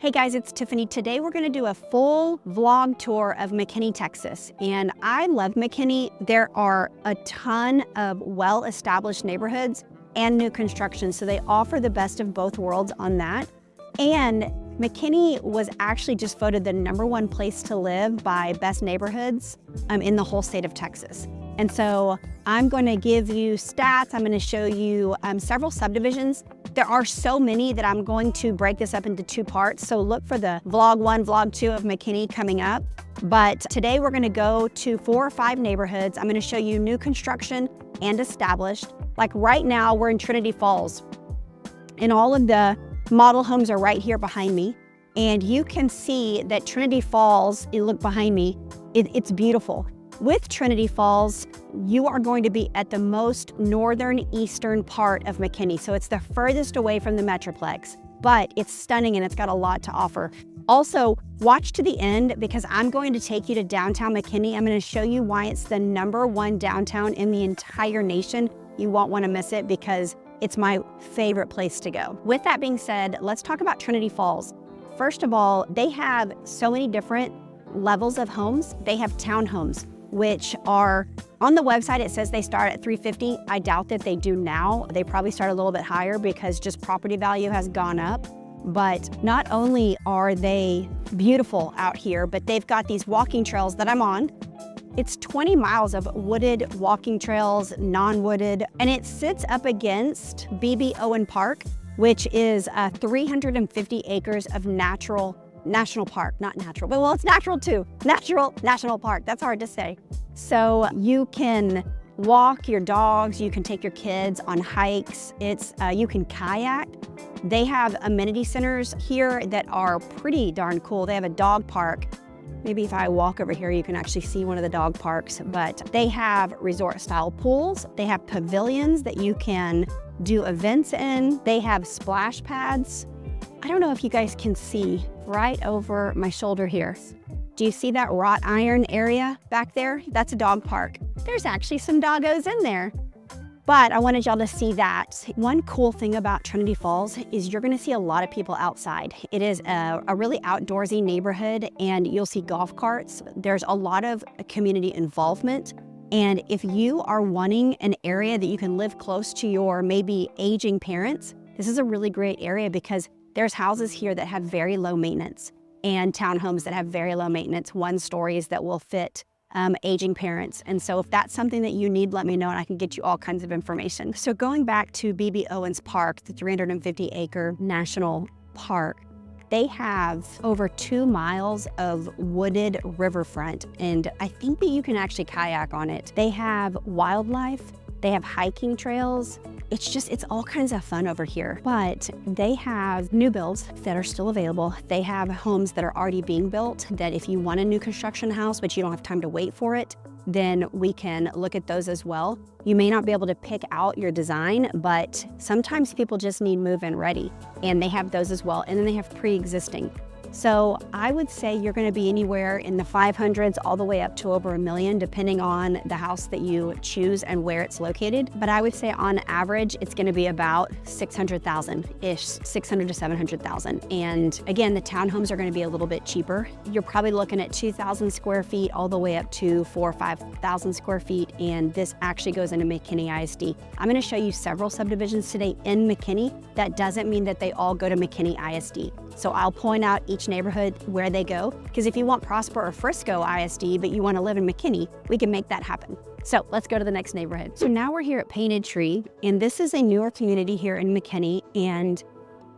Hey guys, it's Tiffany. Today we're gonna do a full vlog tour of McKinney, Texas. And I love McKinney. There are a ton of well-established neighborhoods and new construction, so they offer the best of both worlds on that. And McKinney was actually just voted the #1 place to live by Best Neighborhoods in the whole state of Texas. And so I'm going to give you stats. I'm going to show you several subdivisions. There are so many that I'm going to break this up into 2 parts. So look for the vlog 1, vlog 2 of McKinney coming up. But today we're going to go to 4 or 5 neighborhoods. I'm going to show you new construction and established. Like right now we're in Trinity Falls, and all of the model homes are right here behind me. And you can see that Trinity Falls, you look behind me, it's beautiful. With Trinity Falls, you are going to be at the most northern eastern part of McKinney. So it's the furthest away from the metroplex, but it's stunning and it's got a lot to offer. Also, watch to the end because I'm going to take you to downtown McKinney. I'm going to show you why it's the #1 downtown in the entire nation. You won't want to miss it because it's my favorite place to go. With that being said, let's talk about Trinity Falls. First of all, they have so many different levels of homes. They have townhomes, which are on the website. It says they start at $350. I doubt that they do now. They probably start a little bit higher because just property value has gone up. But not only are they beautiful out here, but they've got these walking trails that I'm on. It's 20 miles of wooded walking trails, non-wooded, and it sits up against B.B. Owen Park, which is 350 acres of national park, not natural, but well, it's natural too. Natural national park, that's hard to say. So you can walk your dogs, you can take your kids on hikes, you can kayak. They have amenity centers here that are pretty darn cool. They have a dog park. Maybe if I walk over here, you can actually see one of the dog parks, but they have resort style pools. They have pavilions that you can do events in. They have splash pads. I don't know if you guys can see right over my shoulder here. Do you see that wrought iron area back there? That's a dog park. There's actually some doggos in there. But I wanted y'all to see that. One cool thing about Trinity Falls is you're gonna see a lot of people outside. It is a really outdoorsy neighborhood, and you'll see golf carts. There's a lot of community involvement. And if you are wanting an area that you can live close to your maybe aging parents, this is a really great area because there's houses here that have very low maintenance and townhomes that have very low maintenance, 1-stories that will fit aging parents. And so if that's something that you need, let me know and I can get you all kinds of information. So going back to B.B. Owens Park, the 350-acre national park, they have over 2 miles of wooded riverfront, and I think that you can actually kayak on it. They have wildlife, they have hiking trails. It's all kinds of fun over here. But they have new builds that are still available. They have homes that are already being built that if you want a new construction house, but you don't have time to wait for it, then we can look at those as well. You may not be able to pick out your design, but sometimes people just need move-in ready, and they have those as well. And then they have pre-existing. So I would say you're gonna be anywhere in the 500s all the way up to over $1 million, depending on the house that you choose and where it's located. But I would say on average, it's gonna be about 600,000-ish, 600 to 700,000. And again, the townhomes are gonna be a little bit cheaper. You're probably looking at 2,000 square feet all the way up to 4,000 or 5,000 square feet. And this actually goes into McKinney ISD. I'm gonna show you several subdivisions today in McKinney. That doesn't mean that they all go to McKinney ISD. So I'll point out each neighborhood where they go, because if you want Prosper or Frisco ISD, but you want to live in McKinney, we can make that happen. So let's go to the next neighborhood. So now we're here at Painted Tree, and this is a newer community here in McKinney, and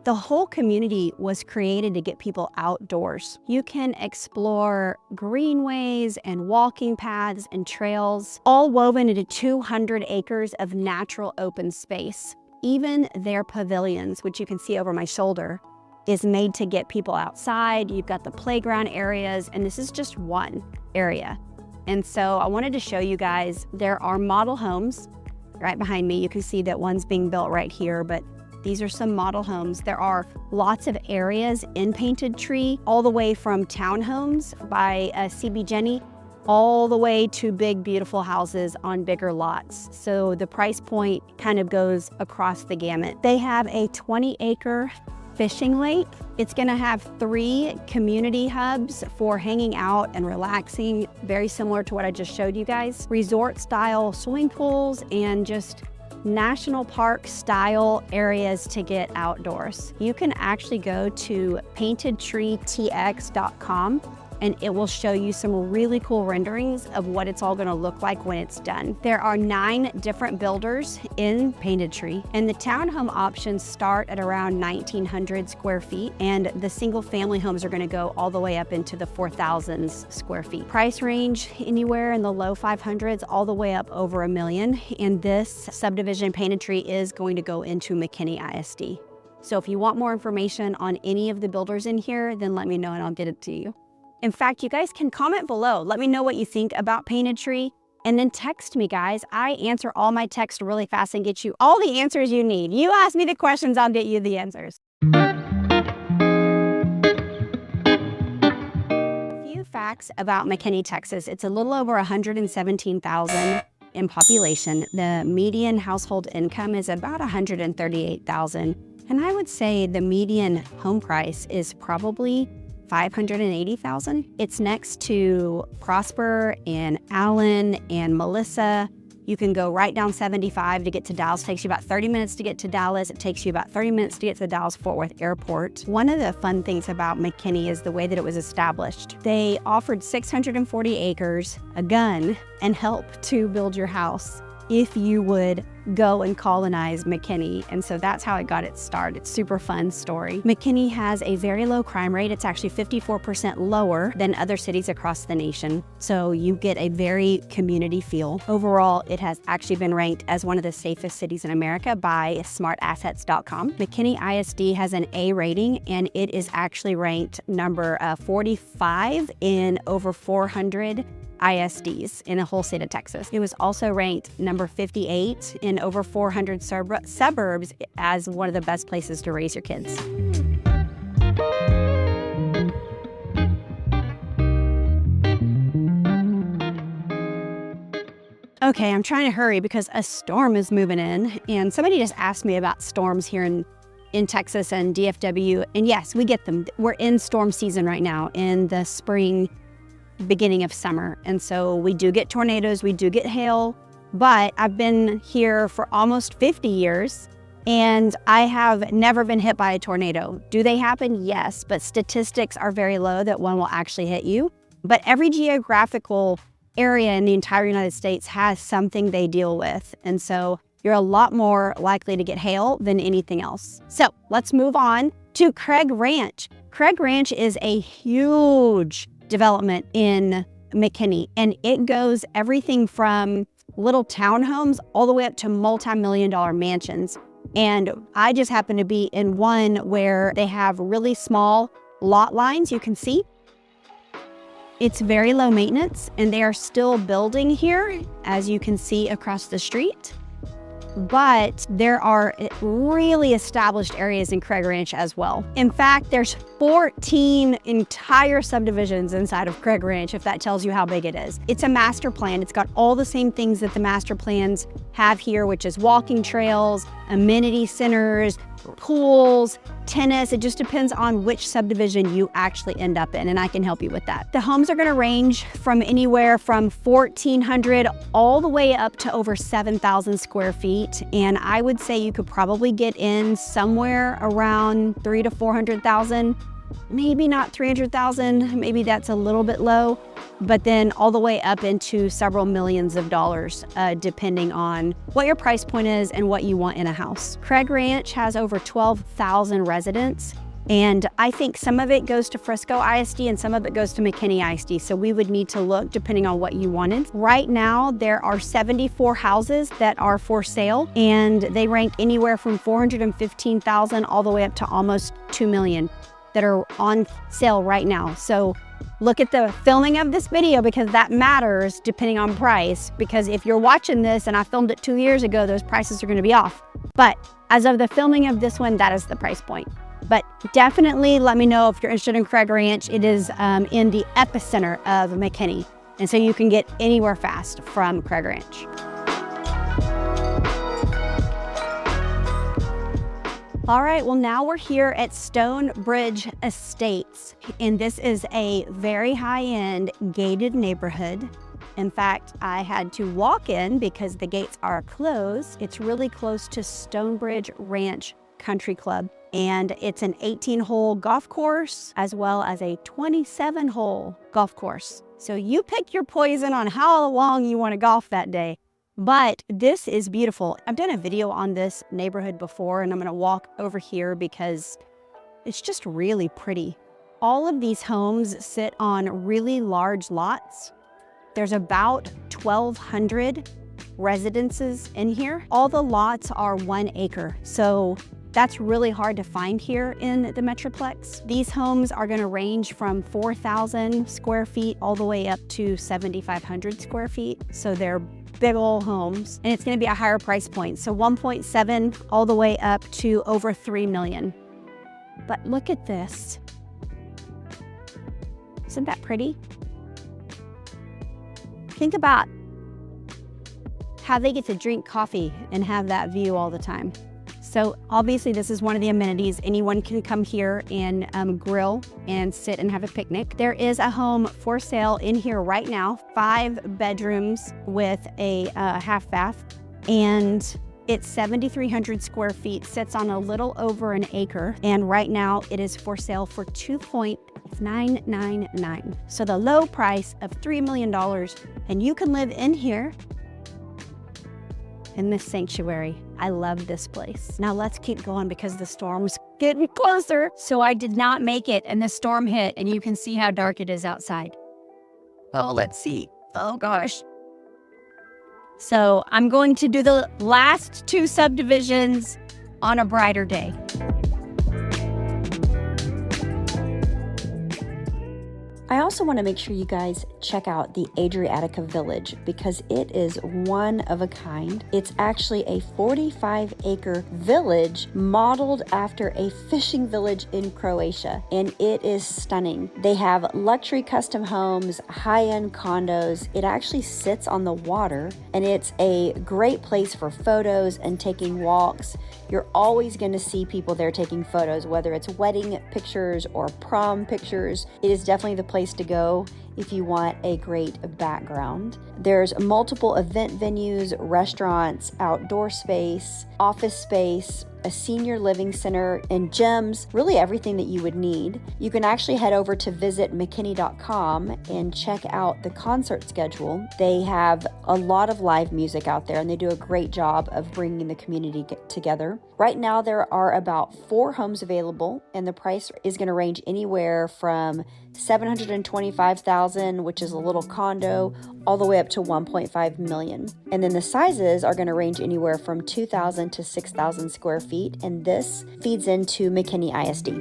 the whole community was created to get people outdoors. You can explore greenways and walking paths and trails, all woven into 200 acres of natural open space. Even their pavilions, which you can see over my shoulder, is made to get people outside. You've got the playground areas, and this is just one area. And so I wanted to show you guys, there are model homes right behind me. You can see that one's being built right here, but these are some model homes. There are lots of areas in Painted Tree, all the way from townhomes by CB Jenny, all the way to big, beautiful houses on bigger lots. So the price point kind of goes across the gamut. They have a 20-acre fishing lake. It's gonna have 3 community hubs for hanging out and relaxing, very similar to what I just showed you guys. Resort style swimming pools and just national park style areas to get outdoors. You can actually go to paintedtreetx.com and it will show you some really cool renderings of what it's all gonna look like when it's done. There are 9 different builders in Painted Tree, and the townhome options start at around 1,900 square feet, and the single family homes are gonna go all the way up into the 4,000 square feet. Price range anywhere in the low 500s all the way up over $1 million, and this subdivision Painted Tree is going to go into McKinney ISD. So if you want more information on any of the builders in here, then let me know and I'll get it to you. In fact, you guys can comment below. Let me know what you think about Painted Tree, and then text me, guys. I answer all my texts really fast and get you all the answers you need. You ask me the questions, I'll get you the answers. A few facts about McKinney, Texas. It's a little over 117,000 in population. The median household income is about 138,000, and I would say the median home price is probably 580,000. It's next to Prosper and Allen and Melissa. You can go right down 75 to get to Dallas. It takes you about 30 minutes to get to Dallas. It takes you about 30 minutes to get to the Dallas-Fort Worth Airport. One of the fun things about McKinney is the way that it was established. They offered 640 acres, a gun, and help to build your house if you would go and colonize McKinney. And so that's how it got its start. It's a super fun story. McKinney has a very low crime rate. It's actually 54% lower than other cities across the nation. So you get a very community feel. Overall, it has actually been ranked as one of the safest cities in America by smartassets.com. McKinney ISD has an A rating, and it is actually ranked number 45 in over 400 ISDs in the whole state of Texas. It was also ranked number 58 in over 400 suburbs as one of the best places to raise your kids. Okay, I'm trying to hurry because a storm is moving in, and somebody just asked me about storms here in Texas and DFW, and yes, we get them. We're in storm season right now in the spring, beginning of summer. And so we do get tornadoes, we do get hail, but I've been here for almost 50 years and I have never been hit by a tornado. Do they happen? Yes, but statistics are very low that one will actually hit you. But every geographical area in the entire United States has something they deal with. And so you're a lot more likely to get hail than anything else. So let's move on to Craig Ranch. Craig Ranch is a huge development in McKinney, and it goes everything from little townhomes all the way up to multi-million-dollar mansions. And I just happen to be in one where they have really small lot lines, you can see. It's very low maintenance, and they are still building here, as you can see across the street. But there are really established areas in Craig Ranch as well. In fact, there's 14 entire subdivisions inside of Craig Ranch, if that tells you how big it is. It's a master plan. It's got all the same things that the master plans have here, which is walking trails, amenity centers, pools, tennis. It just depends on which subdivision you actually end up in, and I can help you with that. The homes are gonna range from anywhere from 1,400 all the way up to over 7,000 square feet. And I would say you could probably get in somewhere around 300,000 to 400,000, maybe not 300,000, maybe that's a little bit low, but then all the way up into several millions of dollars, depending on what your price point is and what you want in a house. Craig Ranch has over 12,000 residents, and I think some of it goes to Frisco ISD and some of it goes to McKinney ISD, so we would need to look depending on what you wanted. Right now, there are 74 houses that are for sale, and they rank anywhere from 415,000 all the way up to almost 2 million that are on sale right now. So look at the filming of this video because that matters depending on price, because if you're watching this and I filmed it 2 years ago, those prices are gonna be off. But as of the filming of this one, that is the price point. But definitely let me know if you're interested in Craig Ranch. It is in the epicenter of McKinney. And so you can get anywhere fast from Craig Ranch. All right, well now we're here at Stonebridge Estates, and this is a very high-end gated neighborhood. In fact, I had to walk in because the gates are closed. It's really close to Stonebridge Ranch Country Club, and it's an 18-hole golf course as well as a 27-hole golf course. So you pick your poison on how long you want to golf that day. But this is beautiful. I've done a video on this neighborhood before, and I'm gonna walk over here because it's just really pretty. All of these homes sit on really large lots. There's about 1,200 residences in here. All the lots are 1 acre, so that's really hard to find here in the metroplex. These homes are gonna range from 4,000 square feet all the way up to 7,500 square feet. So they're big old homes, and it's gonna be a higher price point. So 1.7 all the way up to over 3 million. But look at this. Isn't that pretty? Think about how they get to drink coffee and have that view all the time. So obviously this is one of the amenities. Anyone can come here and grill and sit and have a picnic. There is a home for sale in here right now, 5 bedrooms with a half bath, and it's 7,300 square feet, sits on a little over an acre, and right now it is for sale for $2.999. So the low price of $3 million, and you can live in here in this sanctuary. I love this place. Now let's keep going because the storm's getting closer. So I did not make it and the storm hit, and you can see how dark it is outside. Oh, let's see. Oh gosh. So I'm going to do the last 2 subdivisions on a brighter day. I also want to make sure you guys check out the Adriatica Village because it is one of a kind. It's actually a 45-acre village modeled after a fishing village in Croatia, and it is stunning. They have luxury custom homes, high-end condos. It actually sits on the water, and it's a great place for photos and taking walks. You're always going to see people there taking photos, whether it's wedding pictures or prom pictures. It is definitely the place to go if you want a great background. There's multiple event venues, restaurants, outdoor space, office space, a senior living center, and gyms, really everything that you would need. You can actually head over to visit McKinney.com and check out the concert schedule. They have a lot of live music out there, and they do a great job of bringing the community together. Right now, there are about 4 homes available, and the price is going to range anywhere from $725,000, which is a little condo, all the way up to $1.5 million. And then the sizes are going to range anywhere from 2,000 to 6,000 square feet, and this feeds into McKinney ISD.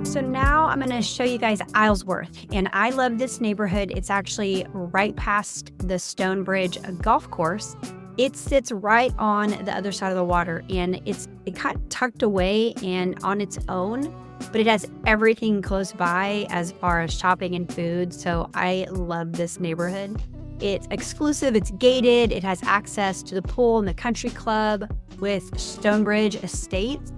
So now I'm going to show you guys Islesworth, and I love this neighborhood. It's actually right past the Stonebridge golf course. It sits right on the other side of the water, and it kind of tucked away and on its own, but it has everything close by as far as shopping and food. So I love this neighborhood. It's exclusive, it's gated, it has access to the pool and the country club with Stonebridge Estates.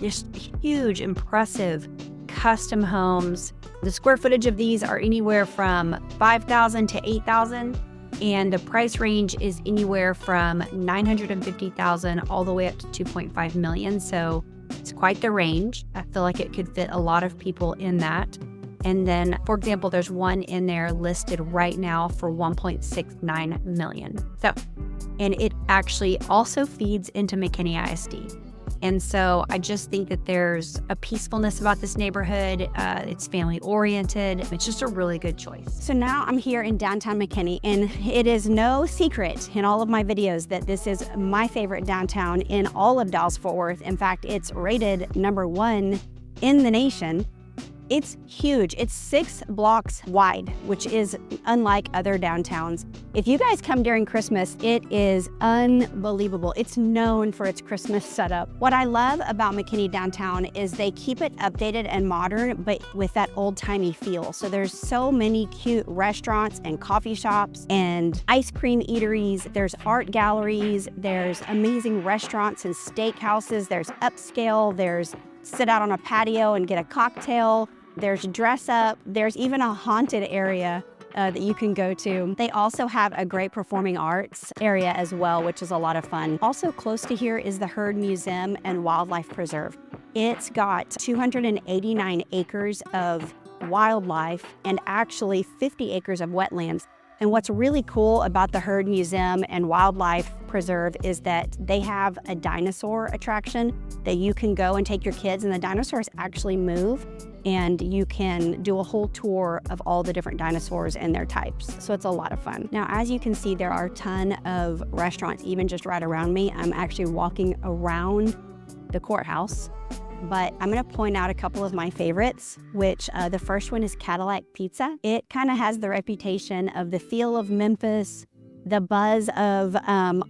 Just huge, impressive custom homes. The square footage of these are anywhere from 5,000 to 8,000. And the price range is anywhere from $950,000 all the way up to $2.5 million. So it's quite the range. I feel like it could fit a lot of people in that. And then, for example, there's one in there listed right now for $1.69 million. So, and it actually also feeds into McKinney ISD. And so I just think that there's a peacefulness about this neighborhood. It's family oriented. It's just a really good choice. So now I'm here in downtown McKinney, and it is no secret in all of my videos that this is my favorite downtown in all of Dallas-Fort Worth. In fact, it's rated #1 in the nation. It's huge. It's 6 blocks wide, which is unlike other downtowns. If you guys come during Christmas, it is unbelievable. It's known for its Christmas setup. What I love about McKinney downtown is they keep it updated and modern, but with that old-timey feel. So there's so many cute restaurants and coffee shops and ice cream eateries. There's art galleries. There's amazing restaurants and steakhouses. There's upscale. There's sit out on a patio and get a cocktail. There's dress up. There's even a haunted area that you can go to. They also have a great performing arts area as well, which is a lot of fun. Also close to here is the Herd Museum and Wildlife Preserve. It's got 289 acres of wildlife and actually 50 acres of wetlands. And what's really cool about the Herd Museum and Wildlife Preserve is that they have a dinosaur attraction that you can go and take your kids, and the dinosaurs actually move, and you can do a whole tour of all the different dinosaurs and their types. So it's a lot of fun. Now, as you can see, there are a ton of restaurants even just right around me. I'm actually walking around the courthouse, but I'm gonna point out a couple of my favorites, which the first one is Cadillac Pizza. It kind of has the reputation of the feel of Memphis, the buzz of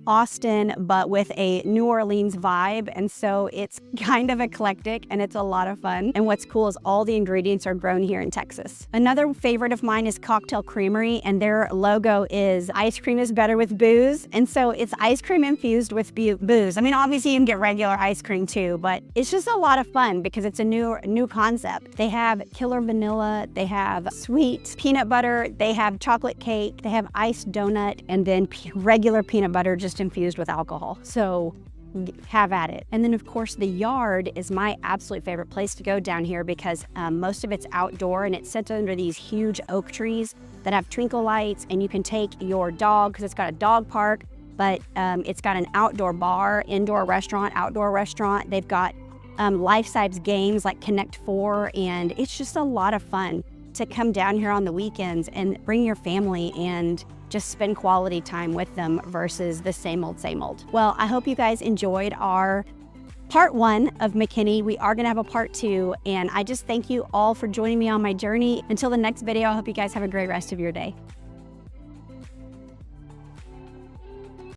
Austin, but with a New Orleans vibe. And so it's kind of eclectic and it's a lot of fun. And what's cool is all the ingredients are grown here in Texas. Another favorite of mine is Cocktail Creamery, and their logo is ice cream is better with booze. And so it's ice cream infused with booze. I mean, obviously you can get regular ice cream too, but it's just a lot of fun because it's a new concept. They have killer vanilla, they have sweet peanut butter, they have chocolate cake, they have iced donut, and then regular peanut butter just infused with alcohol. So have at it. And then of course the Yard is my absolute favorite place to go down here because most of it's outdoor and it sits under these huge oak trees that have twinkle lights, and you can take your dog because it's got a dog park, but it's got an outdoor bar, indoor restaurant, outdoor restaurant. They've got life-size games like Connect 4, and it's just a lot of fun to come down here on the weekends and bring your family and just spend quality time with them versus the same old, same old. Well, I hope you guys enjoyed our part 1 of McKinney. We are gonna have a part 2, and I just thank you all for joining me on my journey. Until the next video, I hope you guys have a great rest of your day.